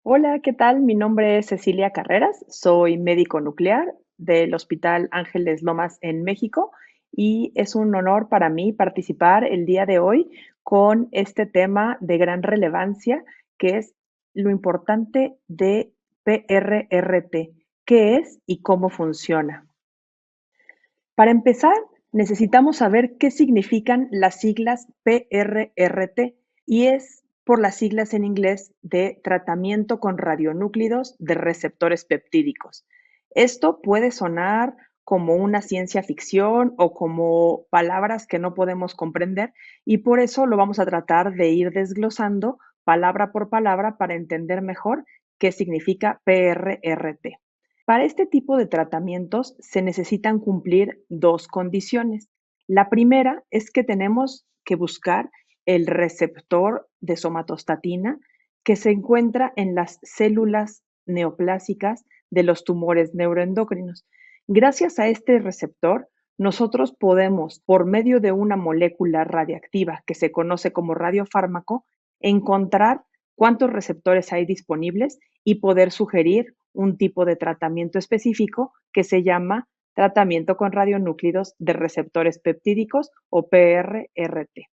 Hola, ¿qué tal? Mi nombre es Cecilia Carreras, soy médico nuclear del Hospital Ángeles Lomas en México y es un honor para mí participar el día de hoy con este tema de gran relevancia que es lo importante de PRRT, qué es y cómo funciona. Para empezar, necesitamos saber qué significan las siglas PRRT y es por las siglas en inglés de tratamiento con radionúclidos de receptores peptídicos. Esto puede sonar como una ciencia ficción o como palabras que no podemos comprender y por eso lo vamos a tratar de ir desglosando palabra por palabra para entender mejor qué significa PRRT. Para este tipo de tratamientos se necesitan cumplir dos condiciones. La primera es que tenemos que buscar el receptor de somatostatina que se encuentra en las células neoplásicas de los tumores neuroendocrinos. Gracias a este receptor, nosotros podemos, por medio de una molécula radiactiva que se conoce como radiofármaco, encontrar cuántos receptores hay disponibles y poder sugerir un tipo de tratamiento específico que se llama tratamiento con radionúclidos de receptores peptídicos o PRRT.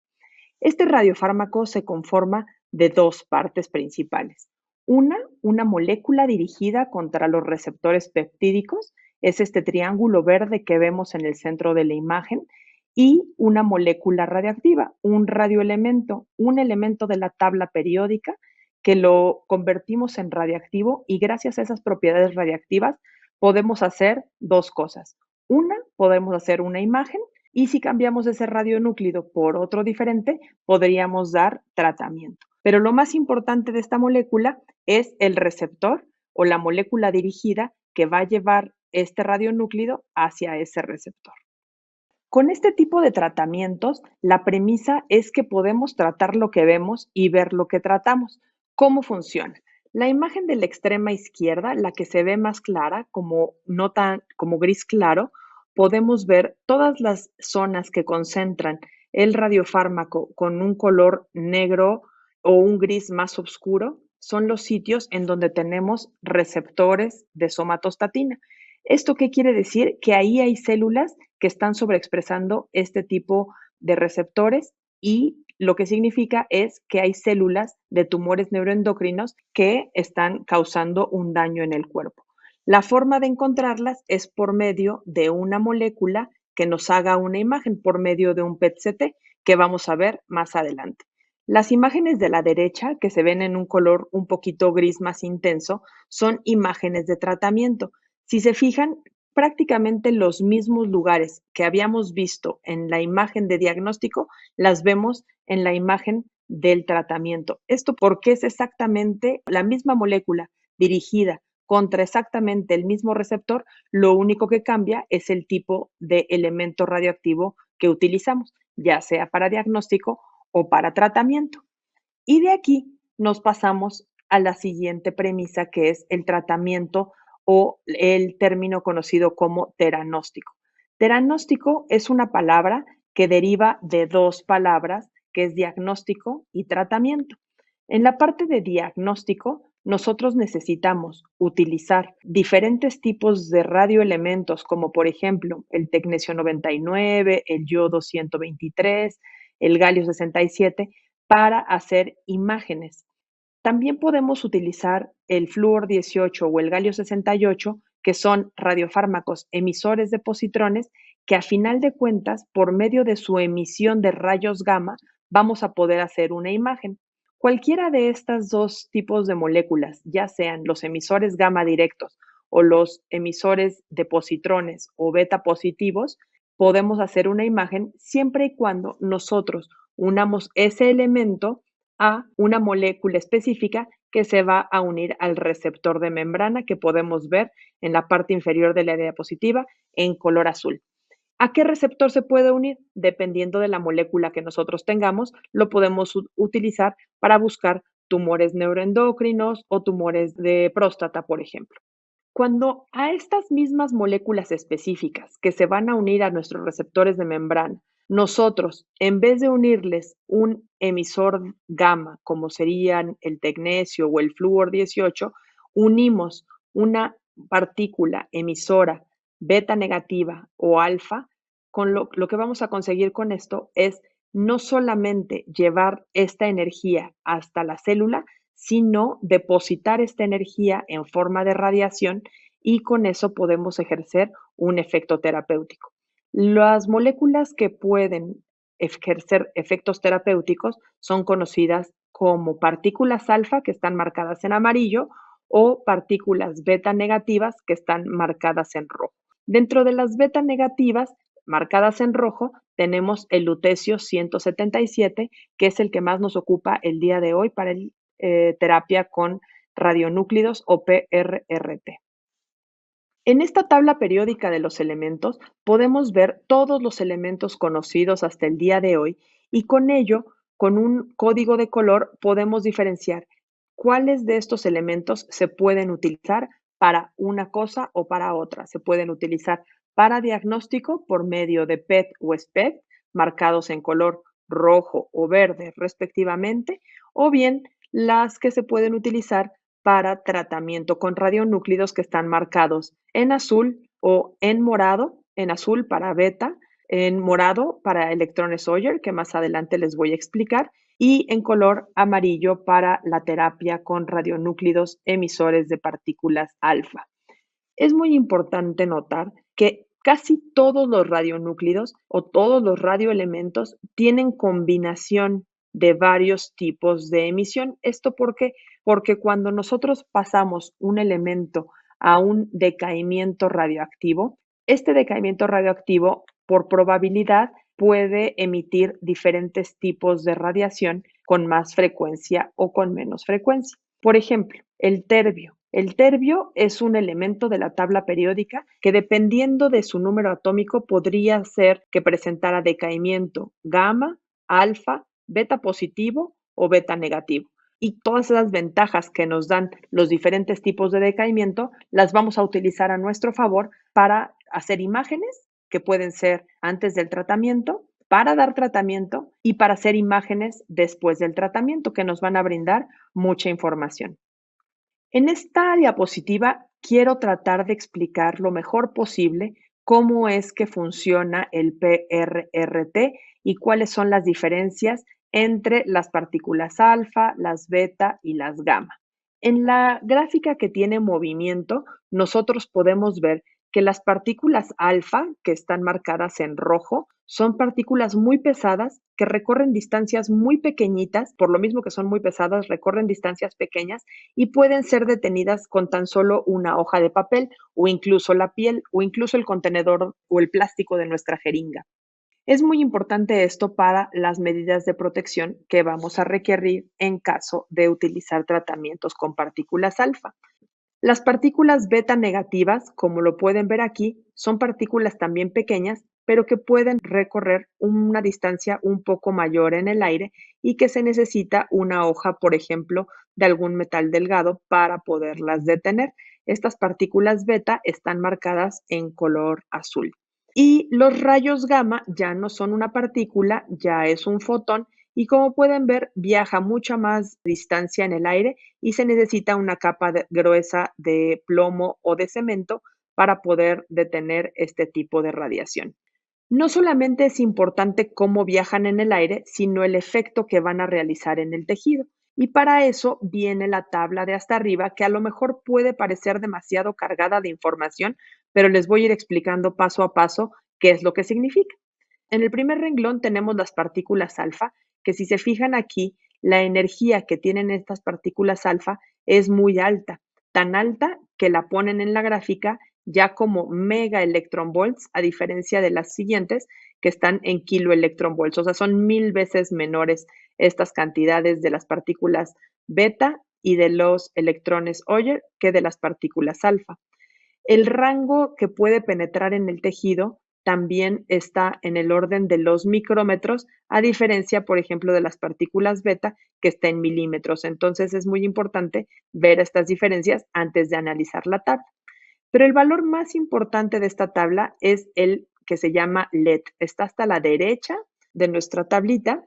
Este radiofármaco se conforma de dos partes principales. Una molécula dirigida contra los receptores peptídicos, es este triángulo verde que vemos en el centro de la imagen, y una molécula radioactiva, un radioelemento, un elemento de la tabla periódica que lo convertimos en radiactivo y gracias a esas propiedades radiactivas podemos hacer dos cosas. Una, podemos hacer una imagen y si cambiamos ese radionúclido por otro diferente, podríamos dar tratamiento. Pero lo más importante de esta molécula es el receptor o la molécula dirigida que va a llevar este radionúclido hacia ese receptor. Con este tipo de tratamientos, la premisa es que podemos tratar lo que vemos y ver lo que tratamos. ¿Cómo funciona? La imagen de la extrema izquierda, la que se ve más clara, como, no tan, como gris claro, podemos ver todas las zonas que concentran el radiofármaco con un color negro o un gris más oscuro. Son los sitios en donde tenemos receptores de somatostatina. ¿Esto qué quiere decir? Que ahí hay células que están sobreexpresando este tipo de receptores y lo que significa es que hay células de tumores neuroendocrinos que están causando un daño en el cuerpo. La forma de encontrarlas es por medio de una molécula que nos haga una imagen, por medio de un PET-CT que vamos a ver más adelante. Las imágenes de la derecha, que se ven en un color un poquito gris más intenso, son imágenes de tratamiento. Si se fijan, prácticamente los mismos lugares que habíamos visto en la imagen de diagnóstico, las vemos en la imagen del tratamiento. Esto porque es exactamente la misma molécula dirigida contra exactamente el mismo receptor, lo único que cambia es el tipo de elemento radioactivo que utilizamos, ya sea para diagnóstico o para tratamiento. Y de aquí nos pasamos a la siguiente premisa, que es el tratamiento o el término conocido como teranóstico. Teranóstico es una palabra que deriva de dos palabras, que es diagnóstico y tratamiento. En la parte de diagnóstico, nosotros necesitamos utilizar diferentes tipos de radioelementos, como por ejemplo el tecnesio 99, el yodo 123, el galio 67, para hacer imágenes. También podemos utilizar el flúor 18 o el galio 68, que son radiofármacos emisores de positrones, que a final de cuentas, por medio de su emisión de rayos gamma, vamos a poder hacer una imagen. Cualquiera de estas dos tipos de moléculas, ya sean los emisores gamma directos o los emisores de positrones o beta positivos, podemos hacer una imagen siempre y cuando nosotros unamos ese elemento a una molécula específica que se va a unir al receptor de membrana que podemos ver en la parte inferior de la diapositiva en color azul. ¿A qué receptor se puede unir? Dependiendo de la molécula que nosotros tengamos, lo podemos utilizar para buscar tumores neuroendocrinos o tumores de próstata, por ejemplo. Cuando a estas mismas moléculas específicas que se van a unir a nuestros receptores de membrana Nosotros, en vez de unirles un emisor gamma, como serían el tecnesio o el flúor 18, unimos una partícula emisora beta negativa o alfa. Con lo que vamos a conseguir con esto es no solamente llevar esta energía hasta la célula, sino depositar esta energía en forma de radiación y con eso podemos ejercer un efecto terapéutico. Las moléculas que pueden ejercer efectos terapéuticos son conocidas como partículas alfa, que están marcadas en amarillo, o partículas beta negativas, que están marcadas en rojo. Dentro de las beta negativas, marcadas en rojo, tenemos el lutecio 177, que es el que más nos ocupa el día de hoy para el terapia con radionúclidos o PRRT. En esta tabla periódica de los elementos podemos ver todos los elementos conocidos hasta el día de hoy y con ello, con un código de color, podemos diferenciar cuáles de estos elementos se pueden utilizar para una cosa o para otra. Se pueden utilizar para diagnóstico por medio de PET o SPECT, marcados en color rojo o verde respectivamente, o bien las que se pueden utilizar para tratamiento con radionúclidos, que están marcados en azul o en azul para beta, en morado para electrones Hoyer, que más adelante les voy a explicar, y en color amarillo para la terapia con radionúclidos emisores de partículas alfa. Es muy importante notar que casi todos los radionúclidos o todos los radioelementos tienen combinación de varios tipos de emisión. ¿Esto por qué? Porque cuando nosotros pasamos un elemento a un decaimiento radioactivo, este decaimiento radioactivo, por probabilidad, puede emitir diferentes tipos de radiación con más frecuencia o con menos frecuencia. Por ejemplo, el terbio. El terbio es un elemento de la tabla periódica que, dependiendo de su número atómico, podría ser que presentara decaimiento gamma, alfa, beta positivo o beta negativo. Y todas esas ventajas que nos dan los diferentes tipos de decaimiento las vamos a utilizar a nuestro favor para hacer imágenes que pueden ser antes del tratamiento, para dar tratamiento y para hacer imágenes después del tratamiento, que nos van a brindar mucha información. En esta diapositiva quiero tratar de explicar lo mejor posible cómo es que funciona el PRRT y cuáles son las diferencias entre las partículas alfa, las beta y las gamma. En la gráfica que tiene movimiento, nosotros podemos ver que las partículas alfa, que están marcadas en rojo, son partículas muy pesadas que recorren distancias muy pequeñitas, por lo mismo que son muy pesadas, recorren distancias pequeñas y pueden ser detenidas con tan solo una hoja de papel o incluso la piel o incluso el contenedor o el plástico de nuestra jeringa. Es muy importante esto para las medidas de protección que vamos a requerir en caso de utilizar tratamientos con partículas alfa. Las partículas beta negativas, como lo pueden ver aquí, son partículas también pequeñas, pero que pueden recorrer una distancia un poco mayor en el aire y que se necesita una hoja, por ejemplo, de algún metal delgado para poderlas detener. Estas partículas beta están marcadas en color azul. Y los rayos gamma ya no son una partícula, ya es un fotón y, como pueden ver, viaja mucha más distancia en el aire y se necesita una capa gruesa de plomo o de cemento para poder detener este tipo de radiación. No solamente es importante cómo viajan en el aire, sino el efecto que van a realizar en el tejido. Y para eso viene la tabla de hasta arriba, que a lo mejor puede parecer demasiado cargada de información, pero les voy a ir explicando paso a paso qué es lo que significa. En el primer renglón tenemos las partículas alfa, que, si se fijan aquí, la energía que tienen estas partículas alfa es muy alta, tan alta que la ponen en la gráfica ya como mega electronvolts, a diferencia de las siguientes que están en kiloelectronvolts, o sea, son 1000 veces menores estas cantidades de las partículas beta y de los electrones Hoyer que de las partículas alfa. El rango que puede penetrar en el tejido también está en el orden de los micrómetros, a diferencia, por ejemplo, de las partículas beta, que está en milímetros. Entonces es muy importante ver estas diferencias antes de analizar la tabla. Pero el valor más importante de esta tabla es el que se llama LED. Está hasta la derecha de nuestra tablita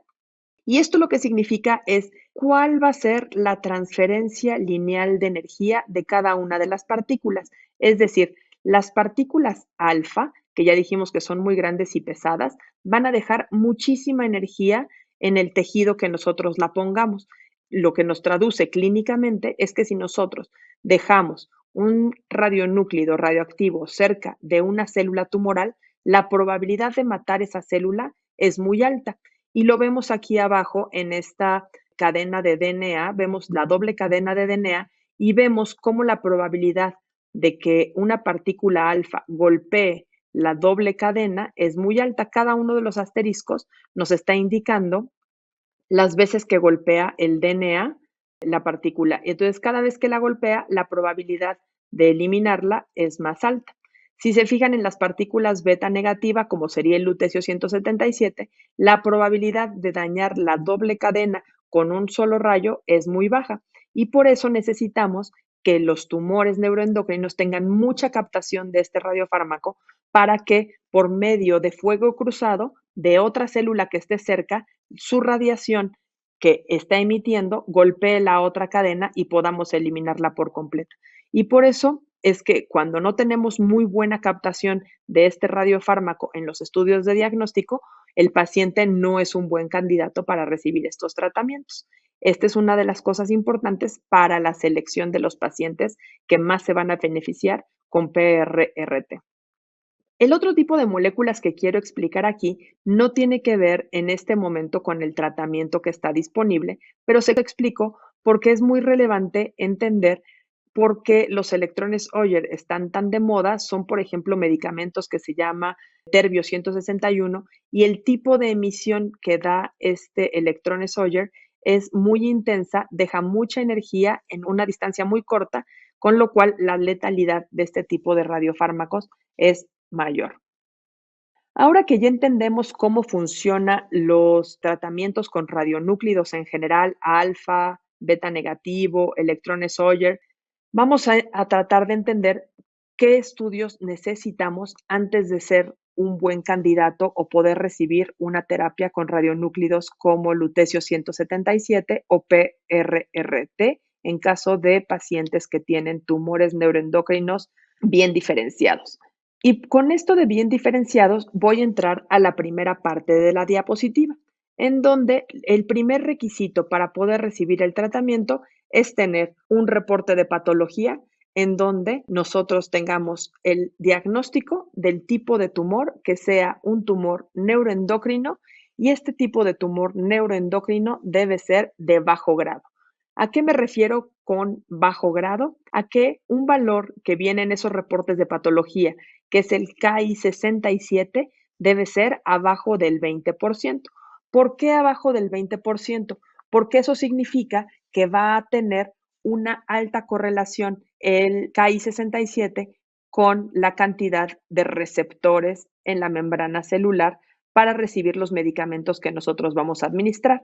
y esto lo que significa es cuál va a ser la transferencia lineal de energía de cada una de las partículas. Es decir, las partículas alfa, que ya dijimos que son muy grandes y pesadas, van a dejar muchísima energía en el tejido que nosotros la pongamos. Lo que nos traduce clínicamente es que si nosotros dejamos un radionúclido radioactivo cerca de una célula tumoral, la probabilidad de matar esa célula es muy alta. Y lo vemos aquí abajo en esta cadena de DNA, vemos la doble cadena de DNA y vemos cómo la probabilidad de que una partícula alfa golpee la doble cadena es muy alta. Cada uno de los asteriscos nos está indicando las veces que golpea el DNA la partícula. Entonces, cada vez que la golpea, la probabilidad de eliminarla es más alta. Si se fijan en las partículas beta negativa, como sería el lutecio 177, la probabilidad de dañar la doble cadena con un solo rayo es muy baja y por eso necesitamos que los tumores neuroendocrinos tengan mucha captación de este radiofármaco para que por medio de fuego cruzado de otra célula que esté cerca, su radiación que está emitiendo golpee la otra cadena y podamos eliminarla por completo. Y por eso es que cuando no tenemos muy buena captación de este radiofármaco en los estudios de diagnóstico, el paciente no es un buen candidato para recibir estos tratamientos. Esta es una de las cosas importantes para la selección de los pacientes que más se van a beneficiar con PRRT. El otro tipo de moléculas que quiero explicar aquí no tiene que ver en este momento con el tratamiento que está disponible, pero se lo explico porque es muy relevante entender por qué los electrones Hoyer están tan de moda. Son, por ejemplo, medicamentos que se llama Terbio 161 y el tipo de emisión que da este electrones Hoyer es muy intensa, deja mucha energía en una distancia muy corta, con lo cual la letalidad de este tipo de radiofármacos es mayor. Ahora que ya entendemos cómo funcionan los tratamientos con radionúclidos en general, alfa, beta negativo, electrones Hoyer, vamos a tratar de entender qué estudios necesitamos antes de ser un buen candidato o poder recibir una terapia con radionúclidos como lutecio 177 o PRRT en caso de pacientes que tienen tumores neuroendocrinos bien diferenciados. Y con esto de bien diferenciados, voy a entrar a la primera parte de la diapositiva, en donde el primer requisito para poder recibir el tratamiento es tener un reporte de patología en donde nosotros tengamos el diagnóstico del tipo de tumor, que sea un tumor neuroendocrino, y este tipo de tumor neuroendocrino debe ser de bajo grado. ¿A qué me refiero con bajo grado? A que un valor que viene en esos reportes de patología, que es el KI 67, debe ser abajo del 20%. ¿Por qué abajo del 20%? Porque eso significa que va a tener una alta correlación el KI 67 con la cantidad de receptores en la membrana celular para recibir los medicamentos que nosotros vamos a administrar.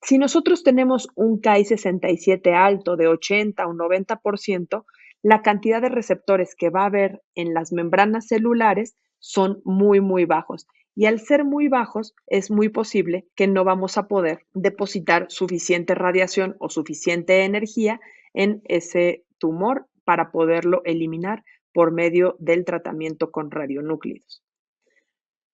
Si nosotros tenemos un KI 67 alto de 80 o 90%, la cantidad de receptores que va a haber en las membranas celulares son muy, muy bajos. Y al ser muy bajos, es muy posible que no vamos a poder depositar suficiente radiación o suficiente energía en ese tumor para poderlo eliminar por medio del tratamiento con radionúclidos.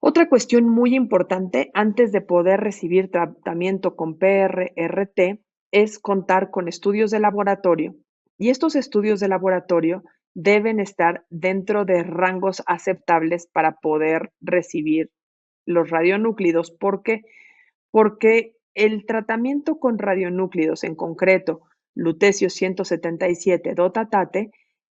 Otra cuestión muy importante antes de poder recibir tratamiento con PRRT es contar con estudios de laboratorio y estos estudios de laboratorio deben estar dentro de rangos aceptables para poder recibir los radionúclidos. ¿Por qué? Porque el tratamiento con radionúclidos, en concreto lutecio 177 dotatate,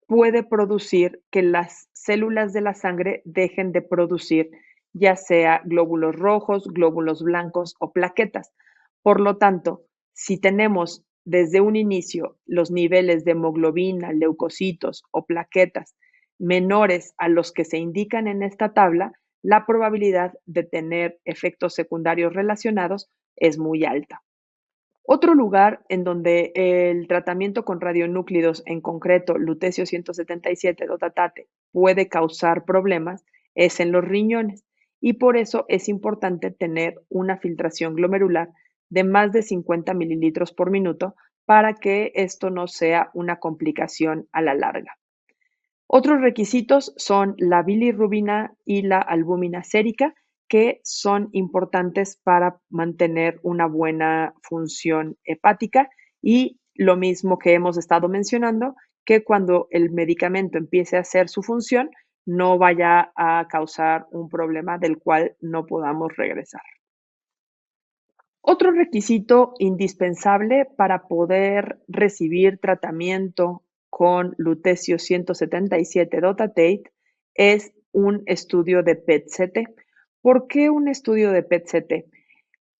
puede producir que las células de la sangre dejen de producir ya sea glóbulos rojos, glóbulos blancos o plaquetas. Por lo tanto, si tenemos desde un inicio los niveles de hemoglobina, leucocitos o plaquetas menores a los que se indican en esta tabla, la probabilidad de tener efectos secundarios relacionados es muy alta. Otro lugar en donde el tratamiento con radionúclidos, en concreto lutecio 177 dotatate, puede causar problemas es en los riñones y por eso es importante tener una filtración glomerular de más de 50 mililitros por minuto para que esto no sea una complicación a la larga. Otros requisitos son la bilirrubina y la albúmina sérica, que son importantes para mantener una buena función hepática y lo mismo que hemos estado mencionando, que cuando el medicamento empiece a hacer su función, no vaya a causar un problema del cual no podamos regresar. Otro requisito indispensable para poder recibir tratamiento con lutecio 177 dotatate es un estudio de PET-CT. ¿Por qué un estudio de PET-CT?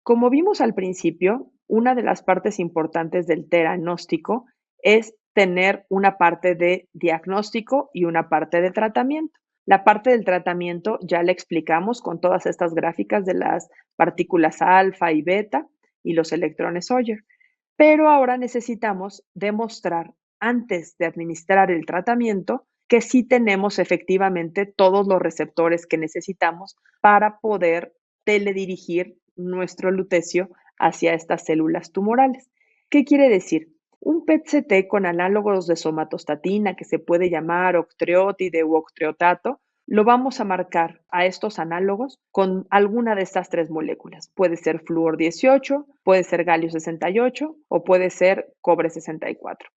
Como vimos al principio, una de las partes importantes del diagnóstico es tener una parte de diagnóstico y una parte de tratamiento. La parte del tratamiento ya la explicamos con todas estas gráficas de las partículas alfa y beta y los electrones Hoyer, pero ahora necesitamos demostrar antes de administrar el tratamiento que sí tenemos efectivamente todos los receptores que necesitamos para poder teledirigir nuestro lutecio hacia estas células tumorales. ¿Qué quiere decir? Un PET-CT con análogos de somatostatina, que se puede llamar octreotide u octreotato, lo vamos a marcar a estos análogos con alguna de estas tres moléculas. Puede ser flúor 18, puede ser galio 68 o puede ser cobre 64.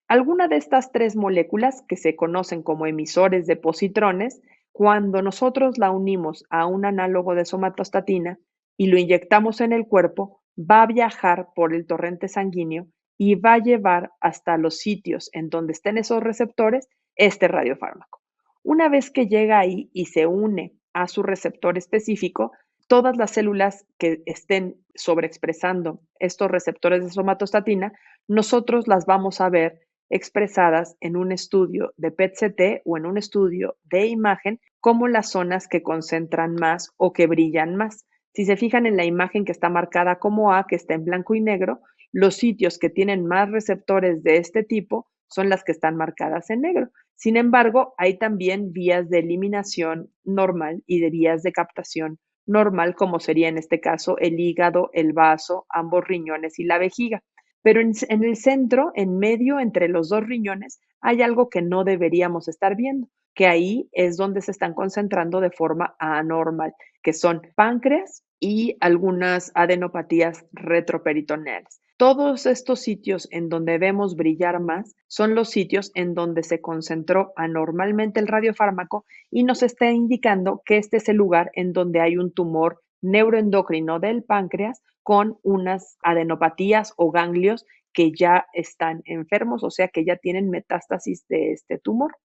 Alguna de estas tres moléculas, que se conocen como emisores de positrones, cuando nosotros la unimos a un análogo de somatostatina y lo inyectamos en el cuerpo, va a viajar por el torrente sanguíneo y va a llevar hasta los sitios en donde estén esos receptores este radiofármaco. Una vez que llega ahí y se une a su receptor específico, todas las células que estén sobreexpresando estos receptores de somatostatina, nosotros las vamos a ver expresadas en un estudio de PET-CT o en un estudio de imagen como las zonas que concentran más o que brillan más. Si se fijan en la imagen que está marcada como A, que está en blanco y negro, los sitios que tienen más receptores de este tipo son las que están marcadas en negro. Sin embargo, hay también vías de eliminación normal y de vías de captación normal, como sería en este caso el hígado, el vaso, ambos riñones y la vejiga. Pero en el centro, en medio, entre los dos riñones, hay algo que no deberíamos estar viendo, que ahí es donde se están concentrando de forma anormal, que son páncreas y algunas adenopatías retroperitoneales. Todos estos sitios en donde vemos brillar más son los sitios en donde se concentró anormalmente el radiofármaco y nos está indicando que este es el lugar en donde hay un tumor neuroendocrino del páncreas con unas adenopatías o ganglios que ya están enfermos, o sea que ya tienen metástasis de este tumor.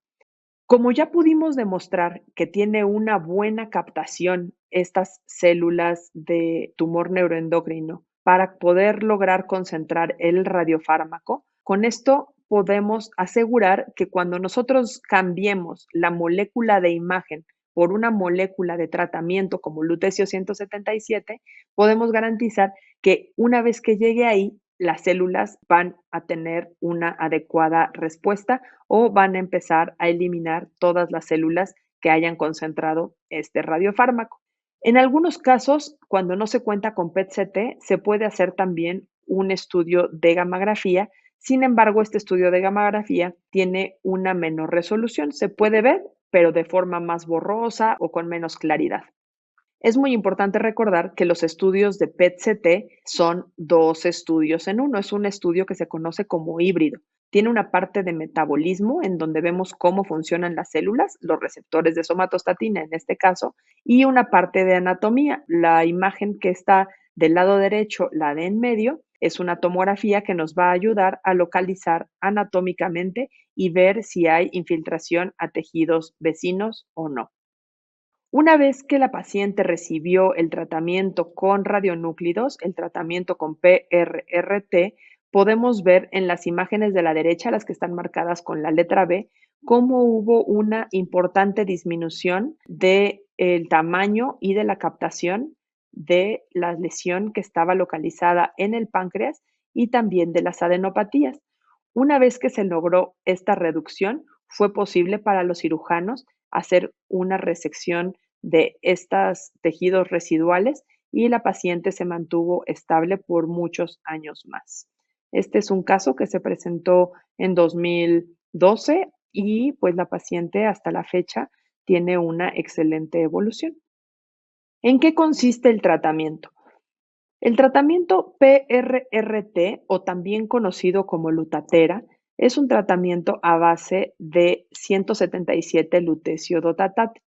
Como ya pudimos demostrar que tiene una buena captación estas células de tumor neuroendocrino para poder lograr concentrar el radiofármaco, con esto podemos asegurar que cuando nosotros cambiemos la molécula de imagen por una molécula de tratamiento como lutecio 177, podemos garantizar que una vez que llegue ahí, las células van a tener una adecuada respuesta o van a empezar a eliminar todas las células que hayan concentrado este radiofármaco. En algunos casos, cuando no se cuenta con PET-CT, se puede hacer también un estudio de gammagrafía. Sin embargo, este estudio de gammagrafía tiene una menor resolución. Se puede ver, pero de forma más borrosa o con menos claridad. Es muy importante recordar que los estudios de PET-CT son dos estudios en uno. Es un estudio que se conoce como híbrido. Tiene una parte de metabolismo en donde vemos cómo funcionan las células, los receptores de somatostatina en este caso, y una parte de anatomía. La imagen que está del lado derecho, la de en medio, es una tomografía que nos va a ayudar a localizar anatómicamente y ver si hay infiltración a tejidos vecinos o no. Una vez que la paciente recibió el tratamiento con radionúclidos, el tratamiento con PRRT, podemos ver en las imágenes de la derecha, las que están marcadas con la letra B, cómo hubo una importante disminución del tamaño y de la captación de la lesión que estaba localizada en el páncreas y también de las adenopatías. Una vez que se logró esta reducción, fue posible para los cirujanos hacer una resección de estos tejidos residuales y la paciente se mantuvo estable por muchos años más. Este es un caso que se presentó en 2012 y pues la paciente hasta la fecha tiene una excelente evolución. ¿En qué consiste el tratamiento? El tratamiento PRRT, o también conocido como Lutathera, es un tratamiento a base de 177 lutecio dotatate.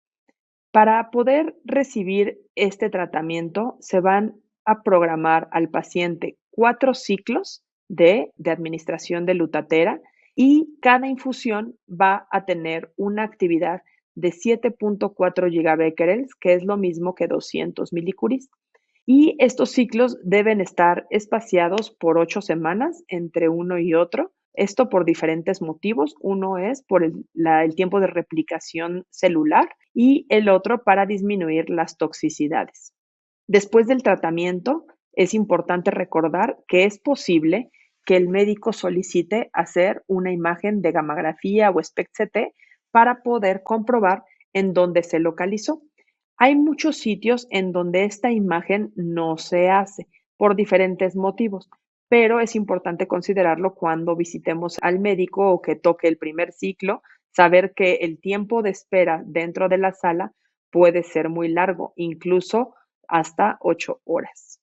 Para poder recibir este tratamiento, se van a programar al paciente 4 ciclos de administración de Lutathera y cada infusión va a tener una actividad de 7.4 gigabecquerels, que es lo mismo que 200 milicuris. Y estos ciclos deben estar espaciados por 8 semanas entre uno y otro. Esto por diferentes motivos. Uno es por el tiempo de replicación celular y el otro para disminuir las toxicidades. Después del tratamiento, es importante recordar que es posible que el médico solicite hacer una imagen de gammagrafía o SPECT-CT para poder comprobar en dónde se localizó. Hay muchos sitios en donde esta imagen no se hace por diferentes motivos, pero es importante considerarlo cuando visitemos al médico o que toque el primer ciclo, saber que el tiempo de espera dentro de la sala puede ser muy largo, incluso hasta 8 horas.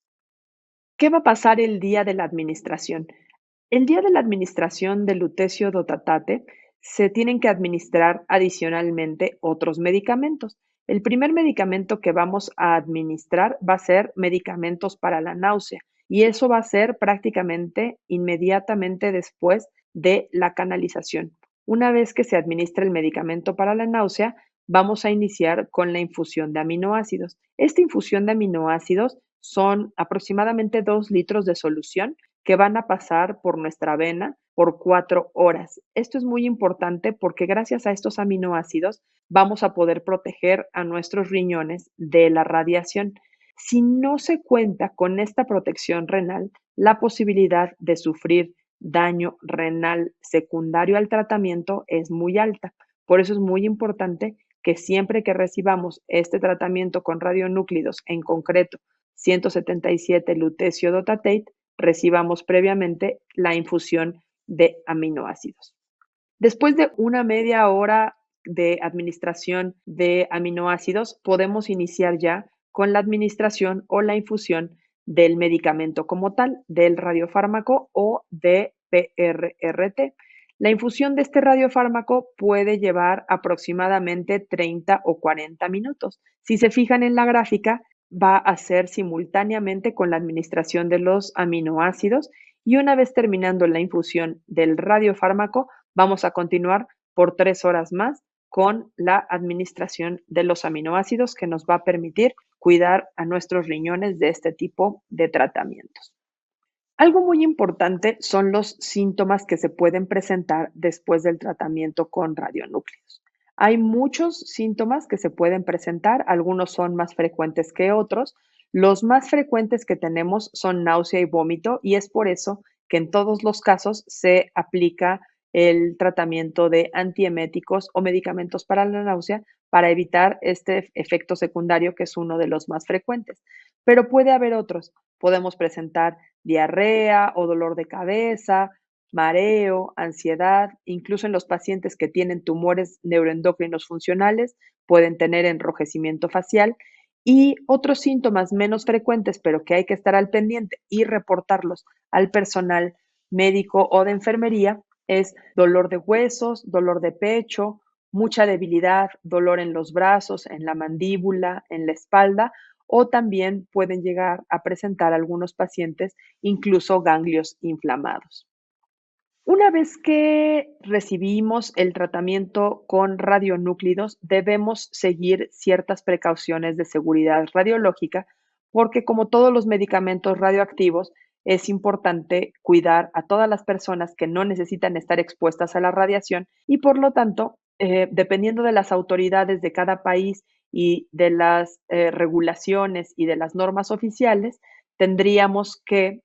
¿Qué va a pasar el día de la administración? El día de la administración del lutecio dotatate se tienen que administrar adicionalmente otros medicamentos. El primer medicamento que vamos a administrar va a ser medicamentos para la náusea y eso va a ser prácticamente inmediatamente después de la canalización. Una vez que se administra el medicamento para la náusea, vamos a iniciar con la infusión de aminoácidos. Esta infusión de aminoácidos son aproximadamente 2 litros de solución que van a pasar por nuestra vena por 4 horas. Esto es muy importante porque gracias a estos aminoácidos vamos a poder proteger a nuestros riñones de la radiación. Si no se cuenta con esta protección renal, la posibilidad de sufrir daño renal secundario al tratamiento es muy alta. Por eso es muy importante que siempre que recibamos este tratamiento con radionúclidos, en concreto 177 lutecio dotatate, recibamos previamente la infusión de aminoácidos. Después de una media hora de administración de aminoácidos, podemos iniciar ya con la administración o la infusión del medicamento como tal, del radiofármaco o de PRRT. La infusión de este radiofármaco puede llevar aproximadamente 30 o 40 minutos. Si se fijan en la gráfica, va a ser simultáneamente con la administración de los aminoácidos y una vez terminando la infusión del radiofármaco, vamos a continuar por 3 horas más con la administración de los aminoácidos que nos va a permitir cuidar a nuestros riñones de este tipo de tratamientos. Algo muy importante son los síntomas que se pueden presentar después del tratamiento con radionúcleos. Hay muchos síntomas que se pueden presentar, algunos son más frecuentes que otros. Los más frecuentes que tenemos son náusea y vómito y es por eso que en todos los casos se aplica el tratamiento de antieméticos o medicamentos para la náusea para evitar este efecto secundario que es uno de los más frecuentes. Pero puede haber otros. Podemos presentar diarrea o dolor de cabeza, mareo, ansiedad, incluso en los pacientes que tienen tumores neuroendocrinos funcionales pueden tener enrojecimiento facial y otros síntomas menos frecuentes, pero que hay que estar al pendiente y reportarlos al personal médico o de enfermería, es dolor de huesos, dolor de pecho, mucha debilidad, dolor en los brazos, en la mandíbula, en la espalda o también pueden llegar a presentar algunos pacientes incluso ganglios inflamados. Una vez que recibimos el tratamiento con radionúclidos, debemos seguir ciertas precauciones de seguridad radiológica porque como todos los medicamentos radioactivos, es importante cuidar a todas las personas que no necesitan estar expuestas a la radiación y por lo tanto, dependiendo de las autoridades de cada país y de las regulaciones y de las normas oficiales, tendríamos que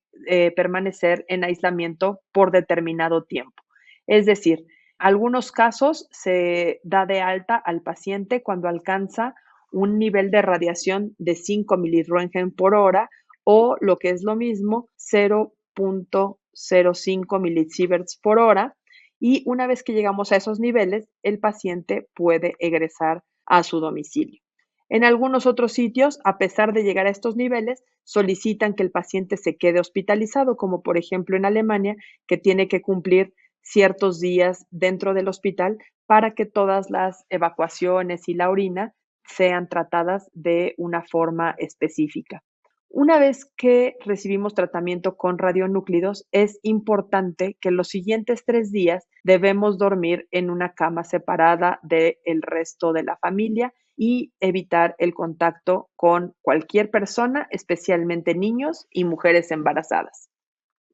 permanecer en aislamiento por determinado tiempo. Es decir, algunos casos se da de alta al paciente cuando alcanza un nivel de radiación de 5 milirroentgen por hora o lo que es lo mismo, 0.05 milisieverts por hora. Y una vez que llegamos a esos niveles, el paciente puede egresar a su domicilio. En algunos otros sitios, a pesar de llegar a estos niveles, solicitan que el paciente se quede hospitalizado, como por ejemplo en Alemania, que tiene que cumplir ciertos días dentro del hospital para que todas las evacuaciones y la orina sean tratadas de una forma específica. Una vez que recibimos tratamiento con radionúclidos, es importante que los siguientes 3 días debemos dormir en una cama separada del resto de la familia y evitar el contacto con cualquier persona, especialmente niños y mujeres embarazadas.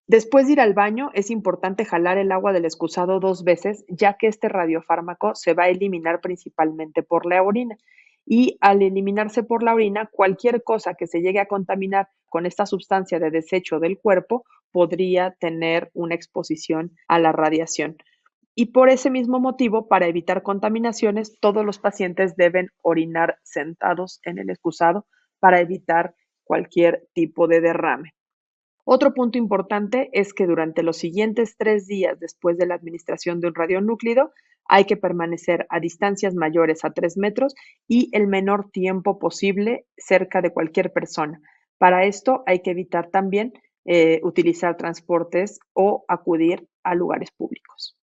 Después de ir al baño, es importante jalar el agua del excusado 2 veces, ya que este radiofármaco se va a eliminar principalmente por la orina. Y al eliminarse por la orina, cualquier cosa que se llegue a contaminar con esta sustancia de desecho del cuerpo podría tener una exposición a la radiación. Y por ese mismo motivo, para evitar contaminaciones, todos los pacientes deben orinar sentados en el excusado para evitar cualquier tipo de derrame. Otro punto importante es que durante los siguientes 3 días después de la administración de un radionúclido hay que permanecer a distancias mayores a 3 metros y el menor tiempo posible cerca de cualquier persona. Para esto hay que evitar también utilizar transportes o acudir a lugares públicos.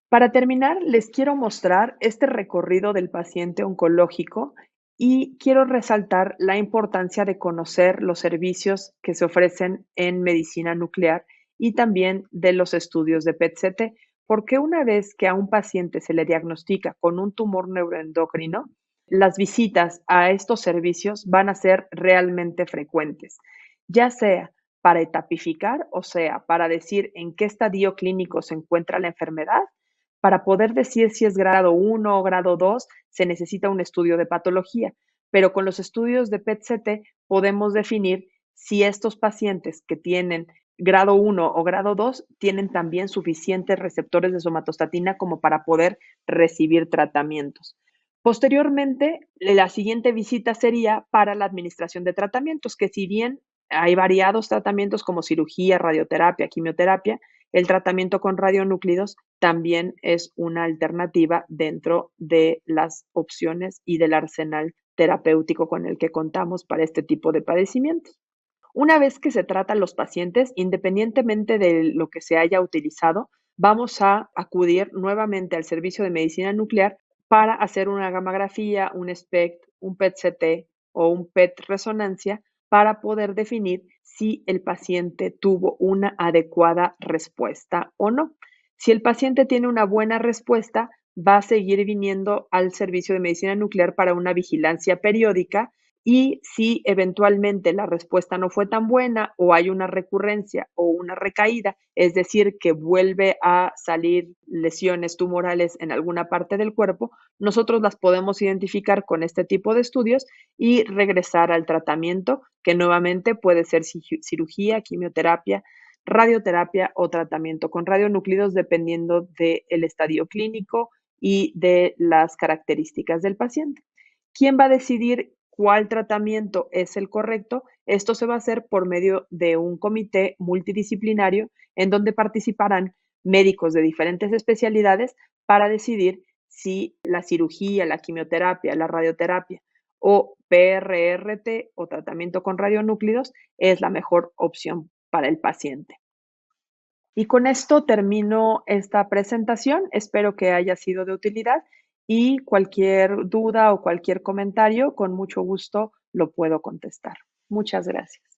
Para terminar, les quiero mostrar este recorrido del paciente oncológico y quiero resaltar la importancia de conocer los servicios que se ofrecen en medicina nuclear y también de los estudios de PET-CT, porque una vez que a un paciente se le diagnostica con un tumor neuroendocrino, las visitas a estos servicios van a ser realmente frecuentes, ya sea para etapificar, o sea, para decir en qué estadio clínico se encuentra la enfermedad. Para poder decir si es grado 1 o grado 2, se necesita un estudio de patología, pero con los estudios de PET-CT podemos definir si estos pacientes que tienen grado 1 o grado 2 tienen también suficientes receptores de somatostatina como para poder recibir tratamientos. Posteriormente, la siguiente visita sería para la administración de tratamientos, que si bien hay variados tratamientos como cirugía, radioterapia, quimioterapia, el tratamiento con radionúclidos también es una alternativa dentro de las opciones y del arsenal terapéutico con el que contamos para este tipo de padecimientos. Una vez que se tratan los pacientes, independientemente de lo que se haya utilizado, vamos a acudir nuevamente al servicio de medicina nuclear para hacer una gammagrafía, un SPECT, un PET-CT o un PET-resonancia para poder definir si el paciente tuvo una adecuada respuesta o no. Si el paciente tiene una buena respuesta, va a seguir viniendo al servicio de medicina nuclear para una vigilancia periódica y si eventualmente la respuesta no fue tan buena o hay una recurrencia o una recaída, es decir, que vuelve a salir lesiones tumorales en alguna parte del cuerpo, nosotros las podemos identificar con este tipo de estudios y regresar al tratamiento, que nuevamente puede ser cirugía, quimioterapia, radioterapia o tratamiento con radionúclidos, dependiendo del estadio clínico y de las características del paciente. ¿Quién va a decidir cuál tratamiento es el correcto? Esto se va a hacer por medio de un comité multidisciplinario en donde participarán médicos de diferentes especialidades para decidir si la cirugía, la quimioterapia, la radioterapia o PRRT o tratamiento con radionúclidos es la mejor opción para el paciente. Y con esto termino esta presentación. Espero que haya sido de utilidad y cualquier duda o cualquier comentario, con mucho gusto lo puedo contestar. Muchas gracias.